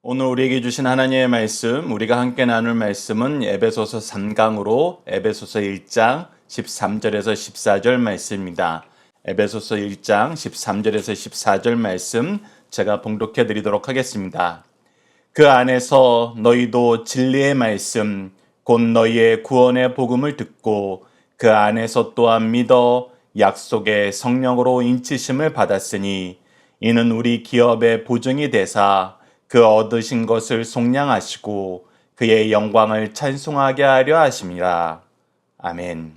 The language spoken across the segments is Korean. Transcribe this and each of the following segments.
오늘 우리에게 주신 하나님의 말씀, 우리가 함께 나눌 말씀은 에베소서 3강으로 에베소서 1장 13절에서 14절 말씀입니다. 에베소서 1장 13절에서 14절 말씀 제가 봉독해 드리도록 하겠습니다. 그 안에서 너희도 진리의 말씀, 곧 너희의 구원의 복음을 듣고 그 안에서 또한 믿어 약속의 성령으로 인치심을 받았으니 이는 우리 기업의 보증이 되사 그 얻으신 것을 속량하시고 그의 영광을 찬송하게 하려 하심이라. 아멘.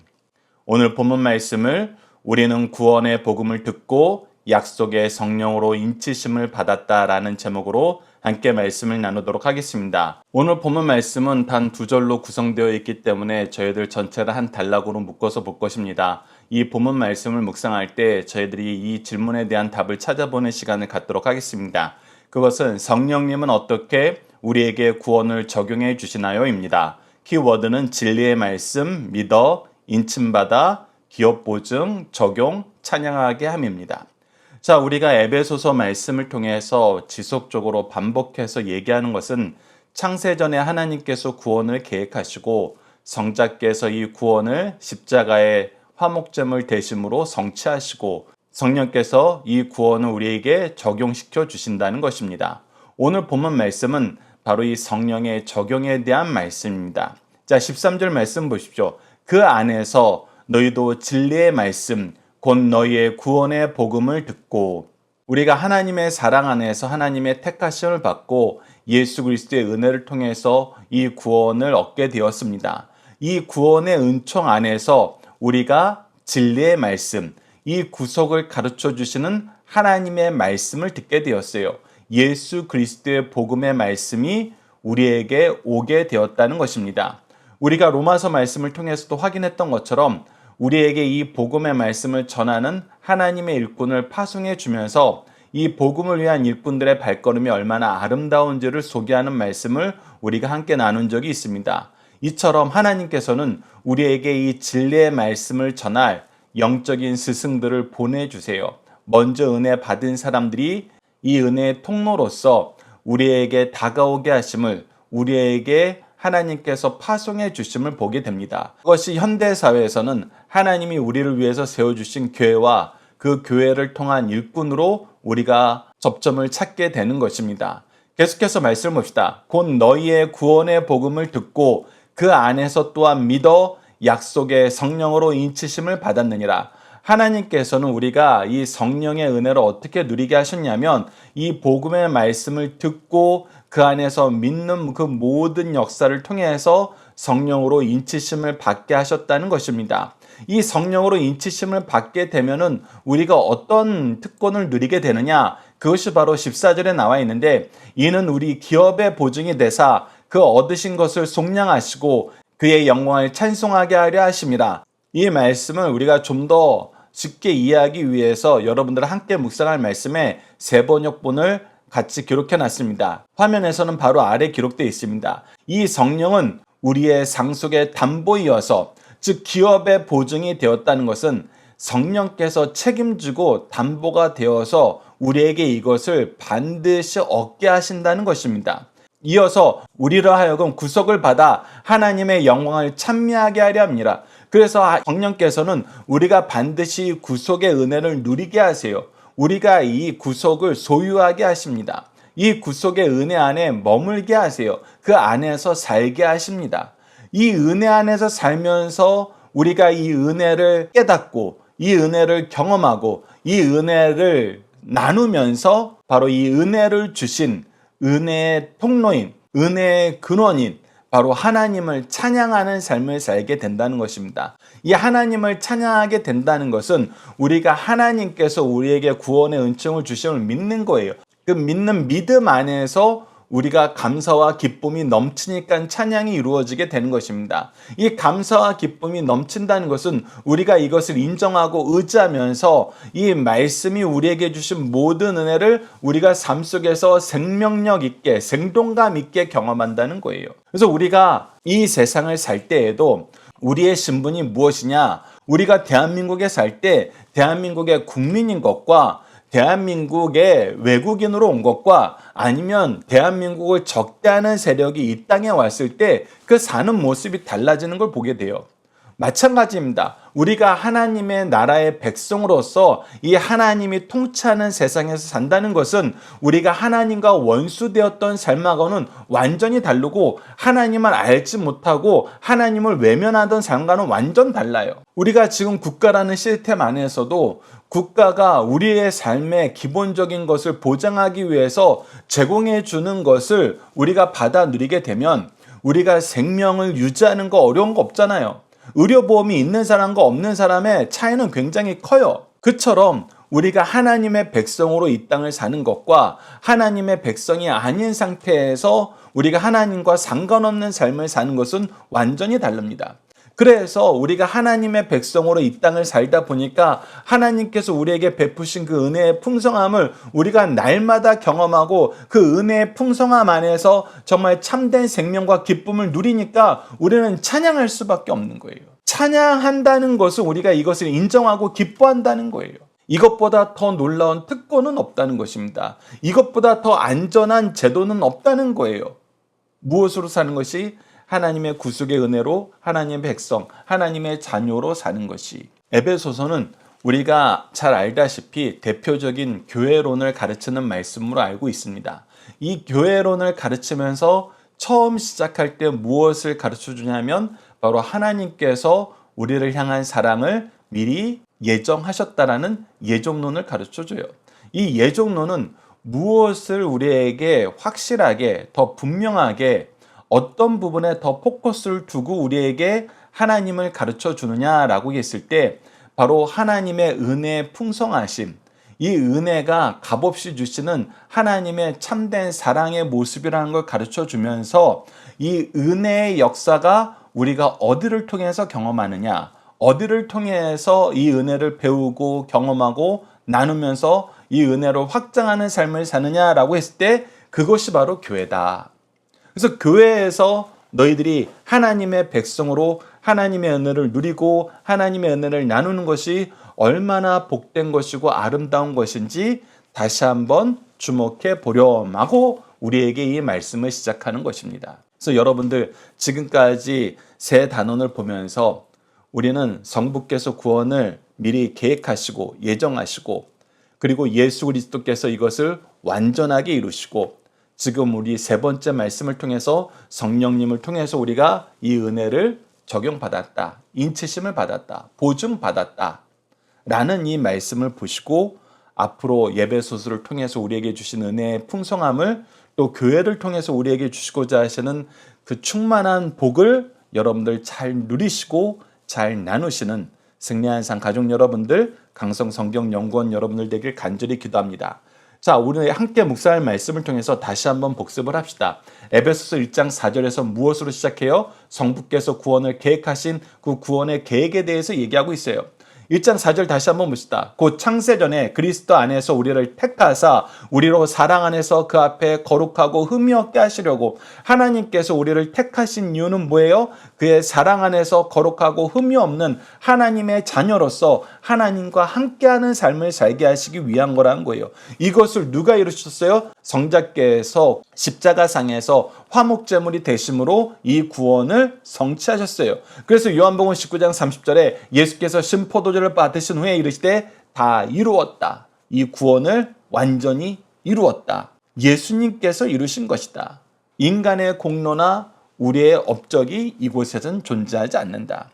오늘 본문 말씀을 우리는 구원의 복음을 듣고 약속의 성령으로 인치심을 받았다라는 제목으로 함께 말씀을 나누도록 하겠습니다. 오늘 본문 말씀은 단 두 절로 구성되어 있기 때문에 저희들 전체를 한 단락으로 묶어서 볼 것입니다. 이 본문 말씀을 묵상할 때 저희들이 이 질문에 대한 답을 찾아보는 시간을 갖도록 하겠습니다. 그것은 성령님은 어떻게 우리에게 구원을 적용해 주시나요? 입니다. 키워드는 진리의 말씀, 믿어, 인침받아, 기업 보증, 적용, 찬양하게 함입니다. 자, 우리가 에베소서 말씀을 통해서 지속적으로 반복해서 얘기하는 것은 창세전에 하나님께서 구원을 계획하시고 성자께서 이 구원을 십자가의 화목제물 대심으로 성취하시고 성령께서 이 구원을 우리에게 적용시켜 주신다는 것입니다. 오늘 본문 말씀은 바로 이 성령의 적용에 대한 말씀입니다. 자, 13절 말씀 보십시오. 그 안에서 너희도 진리의 말씀, 곧 너희의 구원의 복음을 듣고 우리가 하나님의 사랑 안에서 하나님의 택하심을 받고 예수 그리스도의 은혜를 통해서 이 구원을 얻게 되었습니다. 이 구원의 은총 안에서 우리가 진리의 말씀, 이 구속을 가르쳐 주시는 하나님의 말씀을 듣게 되었어요. 예수 그리스도의 복음의 말씀이 우리에게 오게 되었다는 것입니다. 우리가 로마서 말씀을 통해서도 확인했던 것처럼 우리에게 이 복음의 말씀을 전하는 하나님의 일꾼을 파송해 주면서 이 복음을 위한 일꾼들의 발걸음이 얼마나 아름다운지를 소개하는 말씀을 우리가 함께 나눈 적이 있습니다. 이처럼 하나님께서는 우리에게 이 진리의 말씀을 전할 영적인 스승들을 보내주세요. 먼저 은혜 받은 사람들이 이 은혜의 통로로서 우리에게 다가오게 하심을 우리에게 하나님께서 파송해 주심을 보게 됩니다. 그것이 현대사회에서는 하나님이 우리를 위해서 세워주신 교회와 그 교회를 통한 일꾼으로 우리가 접점을 찾게 되는 것입니다. 계속해서 말씀을 봅시다. 곧 너희의 구원의 복음을 듣고 그 안에서 또한 믿어 약속의 성령으로 인치심을 받았느니라. 하나님께서는 우리가 이 성령의 은혜를 어떻게 누리게 하셨냐면 이 복음의 말씀을 듣고 그 안에서 믿는 그 모든 역사를 통해서 성령으로 인치심을 받게 하셨다는 것입니다. 이 성령으로 인치심을 받게 되면은 우리가 어떤 특권을 누리게 되느냐? 그것이 바로 14절에 나와 있는데 이는 우리 기업의 보증이 되사 그 얻으신 것을 속량하시고 그의 영광을 찬송하게 하려 하심이라. 이 말씀을 우리가 좀 더 쉽게 이해하기 위해서 여러분들 함께 묵상할 말씀에 세 번역본을 같이 기록해 놨습니다. 화면에서는 바로 아래 기록되어 있습니다. 이 성령은 우리의 상속의 담보이어서 즉 기업의 보증이 되었다는 것은 성령께서 책임지고 담보가 되어서 우리에게 이것을 반드시 얻게 하신다는 것입니다. 이어서 우리로 하여금 구속을 받아 하나님의 영광을 찬미하게 하려 합니다. 그래서 성령께서는 우리가 반드시 구속의 은혜를 누리게 하세요. 우리가 이 구속을 소유하게 하십니다. 이 구속의 은혜 안에 머물게 하세요. 그 안에서 살게 하십니다. 이 은혜 안에서 살면서 우리가 이 은혜를 깨닫고 이 은혜를 경험하고 이 은혜를 나누면서 바로 이 은혜를 주신 은혜의 통로인, 은혜의 근원인 바로 하나님을 찬양하는 삶을 살게 된다는 것입니다. 이 하나님을 찬양하게 된다는 것은 우리가 하나님께서 우리에게 구원의 은총을 주심을 믿는 거예요. 그 믿는 믿음 안에서 우리가 감사와 기쁨이 넘치니까 찬양이 이루어지게 되는 것입니다. 이 감사와 기쁨이 넘친다는 것은 우리가 이것을 인정하고 의지하면서 이 말씀이 우리에게 주신 모든 은혜를 우리가 삶 속에서 생명력 있게 생동감 있게 경험한다는 거예요. 그래서 우리가 이 세상을 살 때에도 우리의 신분이 무엇이냐? 우리가 대한민국에 살 때 대한민국의 국민인 것과 대한민국에 외국인으로 온 것과 아니면 대한민국을 적대하는 세력이 이 땅에 왔을 때 그 사는 모습이 달라지는 걸 보게 돼요. 마찬가지입니다. 우리가 하나님의 나라의 백성으로서 이 하나님이 통치하는 세상에서 산다는 것은 우리가 하나님과 원수되었던 삶하고는 완전히 다르고 하나님을 알지 못하고 하나님을 외면하던 삶과는 완전 달라요. 우리가 지금 국가라는 시스템 안에서도 국가가 우리의 삶의 기본적인 것을 보장하기 위해서 제공해 주는 것을 우리가 받아 누리게 되면 우리가 생명을 유지하는 거 어려운 거 없잖아요. 의료보험이 있는 사람과 없는 사람의 차이는 굉장히 커요. 그처럼 우리가 하나님의 백성으로 이 땅을 사는 것과 하나님의 백성이 아닌 상태에서 우리가 하나님과 상관없는 삶을 사는 것은 완전히 다릅니다. 그래서 우리가 하나님의 백성으로 이 땅을 살다 보니까 하나님께서 우리에게 베푸신 그 은혜의 풍성함을 우리가 날마다 경험하고 그 은혜의 풍성함 안에서 정말 참된 생명과 기쁨을 누리니까 우리는 찬양할 수밖에 없는 거예요. 찬양한다는 것은 우리가 이것을 인정하고 기뻐한다는 거예요. 이것보다 더 놀라운 특권은 없다는 것입니다. 이것보다 더 안전한 제도는 없다는 거예요. 무엇으로 사는 것이? 하나님의 구속의 은혜로 하나님의 백성, 하나님의 자녀로 사는 것이. 에베소서는 우리가 잘 알다시피 대표적인 교회론을 가르치는 말씀으로 알고 있습니다. 이 교회론을 가르치면서 처음 시작할 때 무엇을 가르쳐 주냐면 바로 하나님께서 우리를 향한 사랑을 미리 예정하셨다라는 예정론을 가르쳐 줘요. 이 예정론은 무엇을 우리에게 확실하게 더 분명하게 어떤 부분에 더 포커스를 두고 우리에게 하나님을 가르쳐 주느냐라고 했을 때 바로 하나님의 은혜의 풍성하심, 이 은혜가 값없이 주시는 하나님의 참된 사랑의 모습이라는 걸 가르쳐 주면서 이 은혜의 역사가 우리가 어디를 통해서 경험하느냐, 어디를 통해서 이 은혜를 배우고 경험하고 나누면서 이 은혜로 확장하는 삶을 사느냐라고 했을 때 그것이 바로 교회다. 그래서 교회에서 너희들이 하나님의 백성으로 하나님의 은혜를 누리고 하나님의 은혜를 나누는 것이 얼마나 복된 것이고 아름다운 것인지 다시 한번 주목해 보렴 하고 우리에게 이 말씀을 시작하는 것입니다. 그래서 여러분들 지금까지 세 단원을 보면서 우리는 성부께서 구원을 미리 계획하시고 예정하시고 그리고 예수 그리스도께서 이것을 완전하게 이루시고 지금 우리 세 번째 말씀을 통해서 성령님을 통해서 우리가 이 은혜를 적용받았다. 인치심을 받았다. 보증받았다. 라는 이 말씀을 보시고 앞으로 예배소서를 통해서 우리에게 주신 은혜의 풍성함을 또 교회를 통해서 우리에게 주시고자 하시는 그 충만한 복을 여러분들 잘 누리시고 잘 나누시는 승리한 상 가족 여러분들, 강성성경연구원 여러분들 되길 간절히 기도합니다. 자, 우리 함께 묵상할 말씀을 통해서 다시 한번 복습을 합시다. 에베소서 1장 4절에서 무엇으로 시작해요? 성부께서 구원을 계획하신 그 구원의 계획에 대해서 얘기하고 있어요. 1장 4절 다시 한번 봅시다. 곧 창세전에 그리스도 안에서 우리를 택하사 우리로 사랑 안에서 그 앞에 거룩하고 흠이 없게 하시려고 하나님께서 우리를 택하신 이유는 뭐예요? 그의 사랑 안에서 거룩하고 흠이 없는 하나님의 자녀로서 하나님과 함께하는 삶을 살게 하시기 위한 거라는 거예요. 이것을 누가 이루셨어요? 성자께서 십자가상에서 화목제물이 되심으로 이 구원을 성취하셨어요. 그래서 요한복음 19장 30절에 예수께서 신포도주를 받으신 후에 이르시되 다 이루었다. 이 구원을 완전히 이루었다. 예수님께서 이루신 것이다. 인간의 공로나 우리의 업적이 이곳에서는 존재하지 않는다.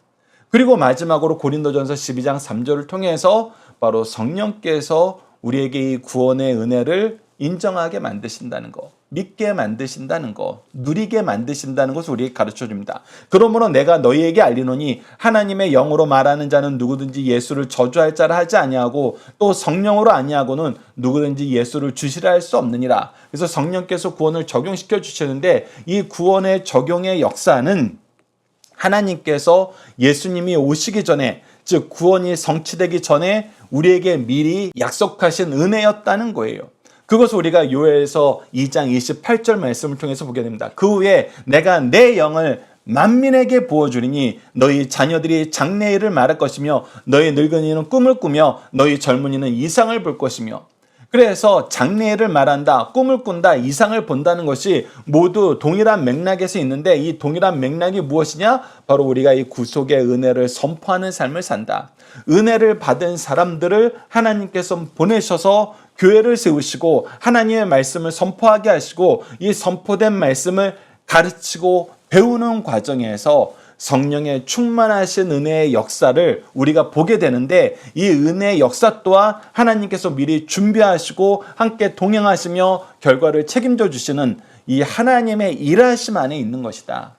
그리고 마지막으로 고린도전서 12장 3절을 통해서 바로 성령께서 우리에게 이 구원의 은혜를 인정하게 만드신다는 거, 믿게 만드신다는 거, 누리게 만드신다는 것을 우리에게 가르쳐줍니다. 그러므로 내가 너희에게 알리노니 하나님의 영으로 말하는 자는 누구든지 예수를 저주할 자라 하지 아니하고 또 성령으로 아니하고는 누구든지 예수를 주시라 할 수 없느니라. 그래서 성령께서 구원을 적용시켜 주시는데 이 구원의 적용의 역사는 하나님께서 예수님이 오시기 전에, 즉 구원이 성취되기 전에 우리에게 미리 약속하신 은혜였다는 거예요. 그것을 우리가 요엘서 2장 28절 말씀을 통해서 보게 됩니다. 그 후에 내가 내 영을 만민에게 부어주리니 너희 자녀들이 장래일을 말할 것이며 너희 늙은이는 꿈을 꾸며 너희 젊은이는 이상을 볼 것이며 그래서 장래를 말한다, 꿈을 꾼다, 이상을 본다는 것이 모두 동일한 맥락에서 있는데 이 동일한 맥락이 무엇이냐? 바로 우리가 이 구속의 은혜를 선포하는 삶을 산다. 은혜를 받은 사람들을 하나님께서 보내셔서 교회를 세우시고 하나님의 말씀을 선포하게 하시고 이 선포된 말씀을 가르치고 배우는 과정에서 성령의 충만하신 은혜의 역사를 우리가 보게 되는데 이 은혜의 역사 또한 하나님께서 미리 준비하시고 함께 동행하시며 결과를 책임져 주시는 이 하나님의 일하심 안에 있는 것이다.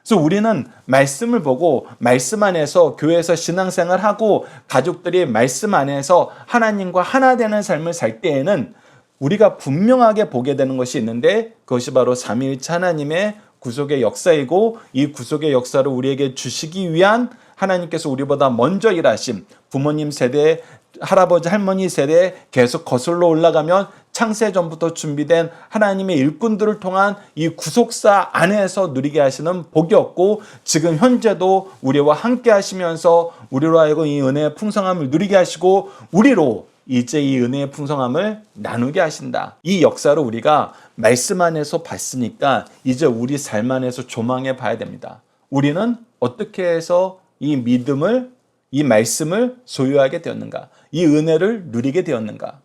그래서 우리는 말씀을 보고 말씀 안에서 교회에서 신앙생활하고 가족들이 말씀 안에서 하나님과 하나 되는 삶을 살 때에는 우리가 분명하게 보게 되는 것이 있는데 그것이 바로 삼위일체 하나님의 구속의 역사이고 이 구속의 역사를 우리에게 주시기 위한 하나님께서 우리보다 먼저 일하심, 부모님 세대, 할아버지 할머니 세대에 계속 거슬러 올라가면 창세전부터 준비된 하나님의 일꾼들을 통한 이 구속사 안에서 누리게 하시는 복이었고 지금 현재도 우리와 함께 하시면서 우리로 하여금 이 은혜의 풍성함을 누리게 하시고 우리로 이제 이 은혜의 풍성함을 나누게 하신다. 이 역사를 우리가 말씀 안에서 봤으니까 이제 우리 삶 안에서 조망해 봐야 됩니다. 우리는 어떻게 해서 이 믿음을, 이 말씀을 소유하게 되었는가? 이 은혜를 누리게 되었는가?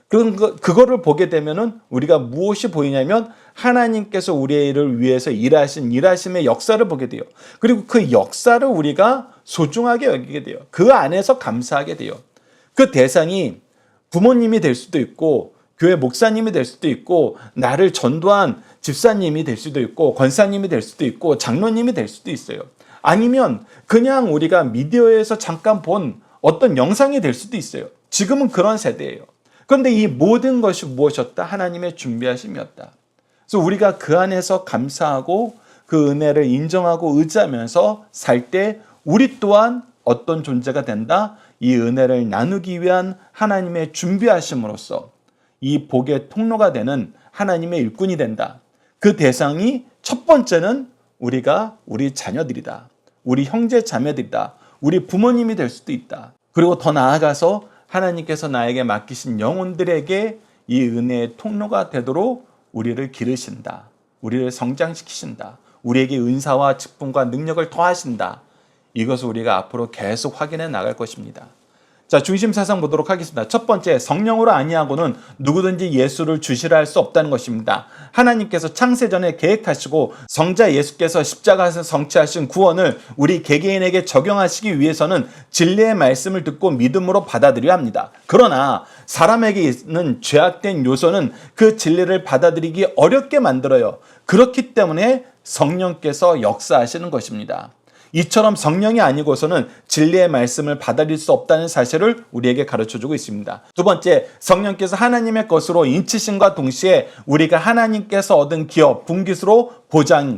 그거를 보게 되면은 우리가 무엇이 보이냐면 하나님께서 우리의 일을 위해서 일하신 일하심의 역사를 보게 돼요. 그리고 그 역사를 우리가 소중하게 여기게 돼요. 그 안에서 감사하게 돼요. 그 대상이 부모님이 될 수도 있고 교회 목사님이 될 수도 있고 나를 전도한 집사님이 될 수도 있고 권사님이 될 수도 있고 장로님이 될 수도 있어요. 아니면 그냥 우리가 미디어에서 잠깐 본 어떤 영상이 될 수도 있어요. 지금은 그런 세대예요. 그런데 이 모든 것이 무엇이었다? 하나님의 준비하심이었다. 그래서 우리가 그 안에서 감사하고 그 은혜를 인정하고 의지하면서 살 때 우리 또한 어떤 존재가 된다? 이 은혜를 나누기 위한 하나님의 준비하심으로써 이 복의 통로가 되는 하나님의 일꾼이 된다. 그 대상이 첫 번째는 우리가 우리 자녀들이다. 우리 형제 자매들이다. 우리 부모님이 될 수도 있다. 그리고 더 나아가서 하나님께서 나에게 맡기신 영혼들에게 이 은혜의 통로가 되도록 우리를 기르신다. 우리를 성장시키신다. 우리에게 은사와 직분과 능력을 더하신다. 이것을 우리가 앞으로 계속 확인해 나갈 것입니다. 자, 중심 사상 보도록 하겠습니다. 첫 번째, 성령으로 아니하고는 누구든지 예수를 주시라 할 수 없다는 것입니다. 하나님께서 창세전에 계획하시고 성자 예수께서 십자가에서 성취하신 구원을 우리 개개인에게 적용하시기 위해서는 진리의 말씀을 듣고 믿음으로 받아들여야 합니다. 그러나 사람에게 있는 죄악된 요소는 그 진리를 받아들이기 어렵게 만들어요. 그렇기 때문에 성령께서 역사하시는 것입니다. 이처럼 성령이 아니고서는 진리의 말씀을 받아들일 수 없다는 사실을 우리에게 가르쳐주고 있습니다. 두 번째, 성령께서 하나님의 것으로 인치심과 동시에 우리가 하나님께서 얻은 기업, 분깃으로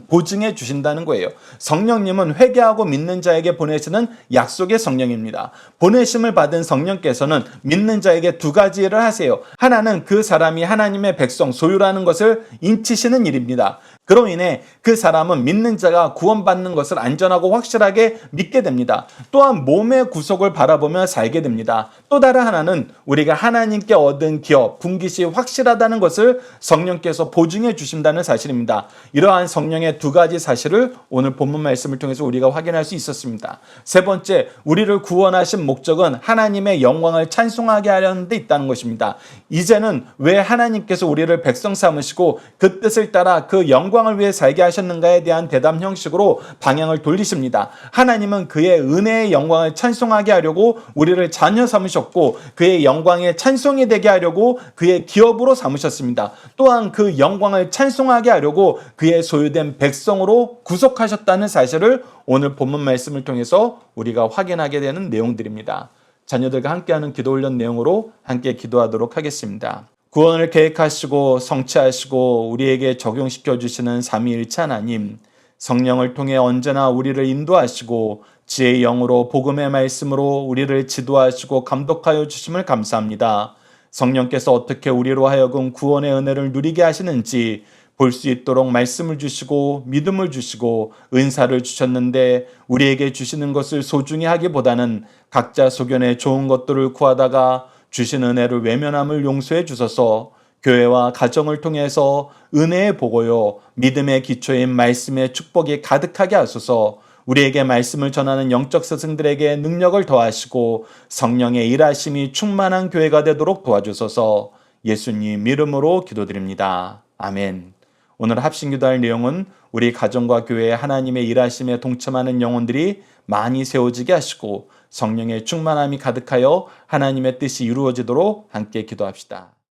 보증해 주신다는 거예요. 성령님은 회개하고 믿는 자에게 보내시는 약속의 성령입니다. 보내심을 받은 성령께서는 믿는 자에게 두 가지 일을 하세요. 하나는 그 사람이 하나님의 백성, 소유라는 것을 인치시는 일입니다. 그로 인해 그 사람은 믿는 자가 구원받는 것을 안전하고 확실하게 믿게 됩니다. 또한 몸의 구속을 바라보며 살게 됩니다. 또 다른 하나는 우리가 하나님께 얻은 기업, 분깃이 확실하다는 것을 성령께서 보증해 주신다는 사실입니다. 이러한 성령의 두 가지 사실을 오늘 본문 말씀을 통해서 우리가 확인할 수 있었습니다. 세 번째, 우리를 구원하신 목적은 하나님의 영광을 찬송하게 하려는 데 있다는 것입니다. 이제는 왜 하나님께서 우리를 백성 삼으시고 그 뜻을 따라 그 영광을 위해 살게 하셨는가에 대한 대답 형식으로 방향을 돌리십니다. 하나님은 그의 은혜의 영광을 찬송하게 하려고 우리를 자녀 삼으셨고 그의 영광의 찬송이 되게 하려고 그의 기업으로 삼으셨습니다. 또한 그 영광을 찬송하게 하려고 그의 소유된 백성으로 구속하셨다는 사실을 오늘 본문 말씀을 통해서 우리가 확인하게 되는 내용들입니다. 자녀들과 함께하는 기도 훈련 내용으로 함께 기도하도록 하겠습니다. 구원을 계획하시고 성취하시고 우리에게 적용시켜 주시는 삼위일체 하나님, 성령을 통해 언제나 우리를 인도하시고 지혜의 영으로 복음의 말씀으로 우리를 지도하시고 감독하여 주심을 감사합니다. 성령께서 어떻게 우리로 하여금 구원의 은혜를 누리게 하시는지 볼 수 있도록 말씀을 주시고 믿음을 주시고 은사를 주셨는데 우리에게 주시는 것을 소중히 하기보다는 각자 소견에 좋은 것들을 구하다가 주신 은혜를 외면함을 용서해 주소서. 교회와 가정을 통해서 은혜의 보고요, 믿음의 기초인 말씀의 축복이 가득하게 하소서. 우리에게 말씀을 전하는 영적 스승들에게 능력을 더하시고 성령의 일하심이 충만한 교회가 되도록 도와주소서. 예수님 이름으로 기도드립니다. 아멘. 오늘 합심기도할 내용은 우리 가정과 교회에 하나님의 일하심에 동참하는 영혼들이 많이 세워지게 하시고 성령의 충만함이 가득하여 하나님의 뜻이 이루어지도록 함께 기도합시다.